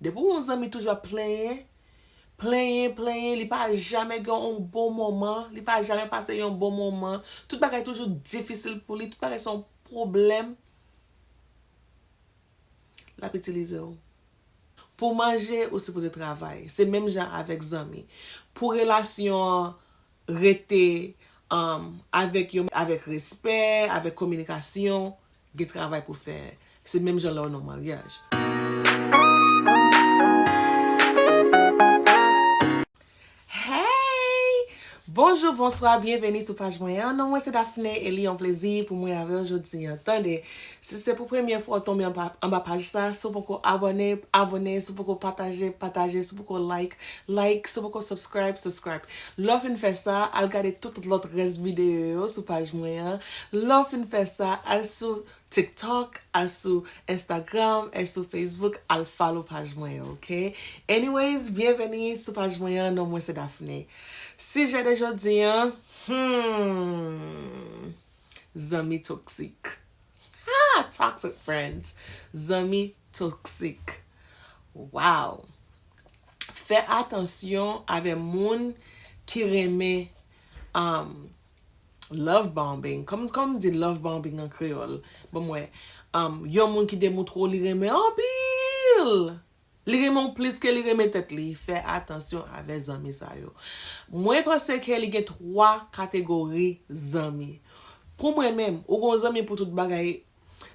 Depuis on ami toujours plein, il pas jamais eu un bon moment, il pas jamais passé un bon moment. Tout bagay toujours difficile pour lui, tout bagay son problème. La peut utiliser. Pour manger ou pour travail. C'est même genre avec Zanmi. Pour relation rester avec respect, avec communication, il travail pour faire. C'est même genre là dans mariage. Hey! Bonjour, bonsoir, bienvenue sur page moyen. Non, moi c'est Daphne et il est un plaisir pour moi avec aujourd'hui. Attendez, si c'est pour la première fois tomber en bas page ça, si vous pouvez abonner, si vous pouvez partager, si vous pouvez like, si vous pouvez subscribe. Love une fait ça, al regarder toute l'autre reste vidéo sur page moyen. Love une fait ça, al sur TikTok, al sur Instagram, al sur Facebook, al follow page moyen, ok? Anyways, bienvenue sur page moyen. Non, moi c'est Daphne. Si j'ai déjà dit, Zanmi Toxic. Ah, toxic friends. Zanmi Toxic. Wow. Fais attention avec moun qui remet love bombing. Comme dit love bombing en créole. Bon, ouais. Yon moun qui démontre li remet en pile. Li remon plus que li remet tête li. Fais attention avec zami sa yo. Moi pense que li gen 3 catégories zami. Pour moi même, ou gon zami pour tout bagay.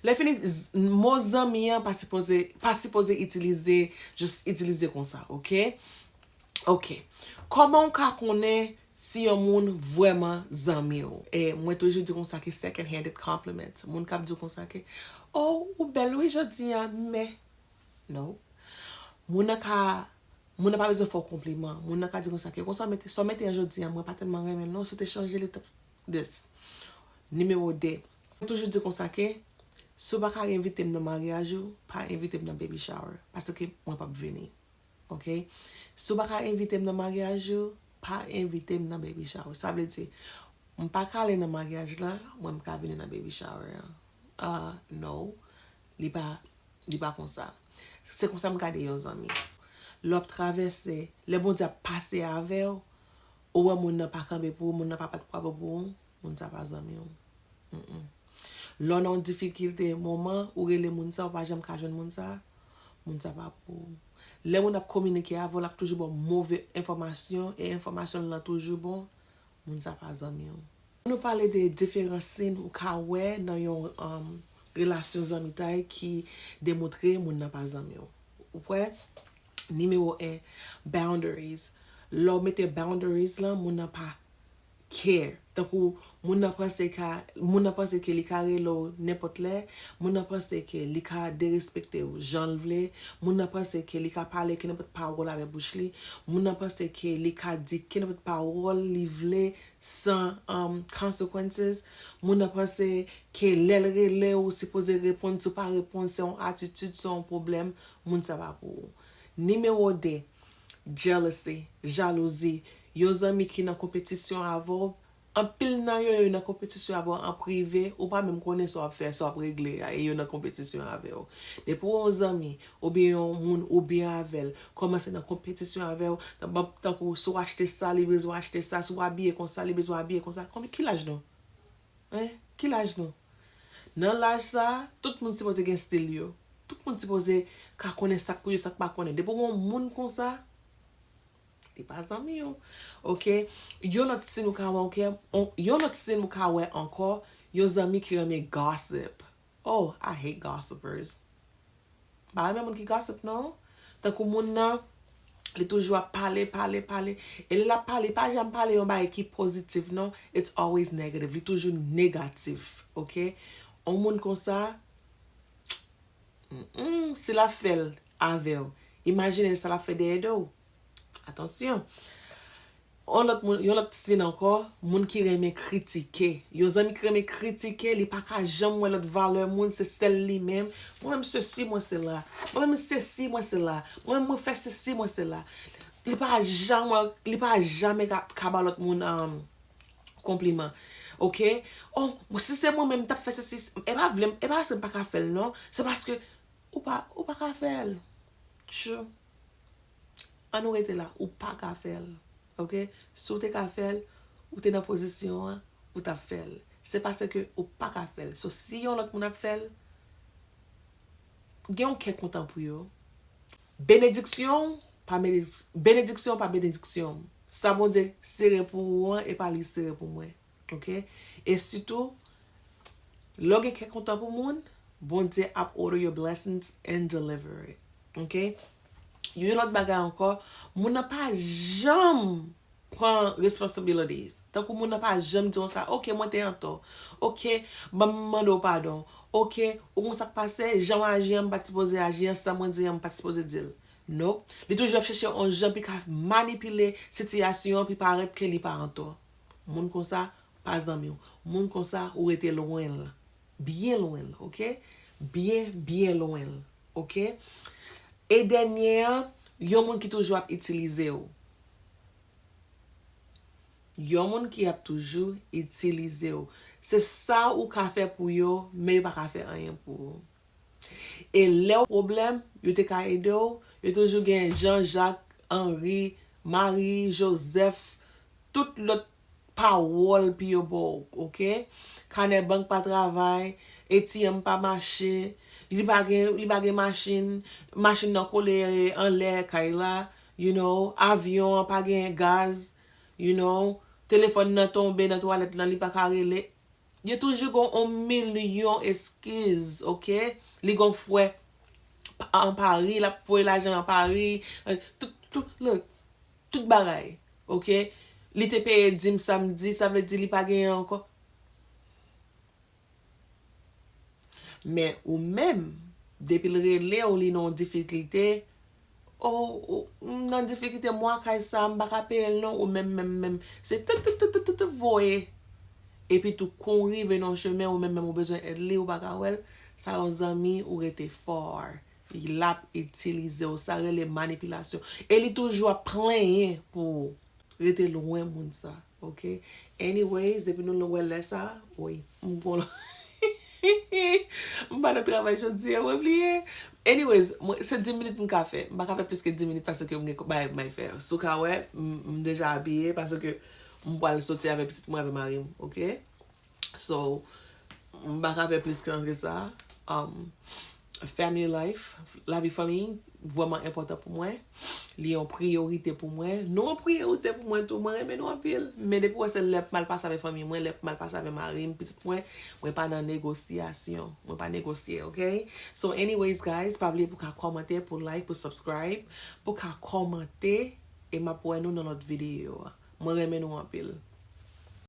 Les fini mo zami pas supposé utiliser juste utiliser comme ça, OK? OK. Comment on ka connaît si un moun vraiment zami yo? Et moi toujours dis comme ça que second handed compliment. Moun kap di comme ça que oh, ou belle oui je dis mais non. Moun n'a pas besoin de faire compliment. Moun n'a pas dit comme ça que ça mette aujourd'hui moi pas tellement remen non, c'était changer le top this. Numéro 2. Toujours dire comme ça que si vous pas inviter dans mariage, pas inviter dans baby shower parce que moi pas venir. OK? Si vous pas inviter dans mariage, pas inviter dans baby shower. Ça veut dire on pas aller dans mariage là, moi pas venir dans baby shower. Non. Li pas comme ça. C'est comme ça me garder yon zami. L'op traverser, les bon Dieu passer avec ou moun n'a pas camper pour moun n'a pas pour moun ça pas zami. L'on en difficulté moment ou les moun ça ou pas jamais ka joindre moun ça pas pour. Les moun a communiquer avant la toujours bon mauvaise information et information là toujours bon moun ça pas zami. Nous parler des différents signes ou ka ouais dans yon relation zamitaille qui démontre moun n'a pas zami. Ouais. Numéro 1, boundaries. L'on mette boundaries là, moun n'a pas care. Donc moun n'a pensé que li carré lo n'importe là, moun n'a pensé que li ka dérespecter ou Jean vle, moun n'a pensé que li ka parler que n'importe parole avec bouche li, moun n'a pensé que li ka dit que n'importe parole li vle sans consequences, moun n'a pensé que l'elle ou supposé répondre ou pas répondre c'est une attitude, c'est un problème, moun ça va pour. Numéro 2, jealousy, jalousie. Yo zami qui dans compétition avant, en pile nan yo dans compétition avant en privé ou pas même connaître ça faire ça régler et yo dans compétition avec yo. Des pour un zami ou bien moun ou bien avec commencer dans compétition avec tant pour soit acheter ça, li besoin acheter ça, soit habiller comme ça, li besoin habiller comme ça. Comme qui l'âge non? Hein? Qui l'âge non? Dans l'âge ça, tout le monde supposé gen style yo. Tout le monde supposé ka connaître ça pour yo ça pas connaître. Des pour un monde comme ça pas ami yo. OK, yo lot sin ou ka wè encore yo zami qui reme gossip. Oh, I hate gossipers. Ba même moun qui gossip non? Tant que moun nan li toujours parler et la parler pas jamais parler on ba qui positif non, it's always negative, li toujours négatif. OK, on moun comme ça si la fait avec imaginez ça la fait derrière. Attention. On l'autre signe encore, moun qui reme critiquer. Yo zami qui reme critiquer, li pa ka jam l'autre valeur moun c'est celle li même. Moi même ceci, moi c'est là. Moi même ceci, moi c'est là. Moi même fais ceci, moi c'est là. Li pa jamais ka ba l'autre moun compliment. OK? Oh, si c'est moi même t'a fait ceci, et pas c'est pas ka faire non, c'est parce que ou pas ka faire. Chou, an nou rete la, ou pa ka fel. Ok? Si ou te ka fel, ou te nan posisyon, ou ta fel. Se pase ke ou pa ka fel. So si yon lot moun ap fel, gen yon ke kontan pou yo. Benediksyon, benediksyon pa benediksyon. Sa bon de sere pou ou e pa li sere pou mwen. Ok? E sitou, lo gen ke kontan pou moun, bon de ap order your blessings and deliver it. Ok? Yon lot bagay anko, moun nan pa jam pran responsibilities. Tankou moun nan pa jam diyon sa, ok, mwen te anto. Ok, mando pardon. Ok, ou kon sak pase, jam aji an pati pose aji an, sa mwen diyan pati pose dil. No. Li toujou ap chèche on jam pi ka manipile sityasyon pi paret ke li pa anto. Moun kon sa, pa zanmi ou. Moun kon sa, ou rete loin la. Bien loin la, ok? Bien loin la, ok? E denye, yon moun ki toujou ap itilize ou. Yon moun ki ap toujou itilize ou. Se sa ou ka fe pou yo, me yon pa ka fe anyen pou ou. E le ou problem, yo te ka ede ou, yo toujou gen Jean-Jacques, Henri, Marie, Joseph, tout lot parol pi yo bo, ok? Kane bank pa travay, ATM pa mache, li bagay machine nan kole an lè kay la, you know, avyon pa gen gaz, you know, telefon nan tombe nan toalet nan li pa karele. Yo toujou gon 1,000,000 eskiz, ok? Li gon fwe en Paris, la fwe l'ajan en Paris, tout bagay, ok? Li te peye dim samedi, sa vle di li pa gen anko. Men ou men, depil rele ou li nan difiklite, ou nan difiklite mwa kay sa mbaka peye non, ou men, se tout voye. E pi tou kon rive nan chemen ou men ou bezwen edli ou baka wel, sa ou zami ou rete for. Il ap itilize ou sa rele manipilasyon. E li toujou a plenye pou rete loin moun sa. Ok? Anyways, depi nou nou wele sa, oui, mbon la. Mba nan travay jodi, a oubliye. Anyways, se 10 minutes mka fe. Mba ka fe plus ke 10 minutes parce ke mne bay fe. Sou ka we, deja abye parce ke mwa al soti ave petit mwa ave marim. Ok? So, mba ka fe plus ke anke sa. Family life, la vi fami, vwaman important pou mwen. Li yon priorite pou mwen. Non priorite pou mwen tou, mwen reme nou anpil. Men depo wè se lep mal pas ave fami mwen, lep mal pas ave marim, petit mwen pa nan negosyasyon. Mwen pa negosye, ok? So anyways guys, pavle pou ka komante, pou like, pou subscribe, pou ka komante, e ma pou nou nan not video. Mwen reme nou anpil.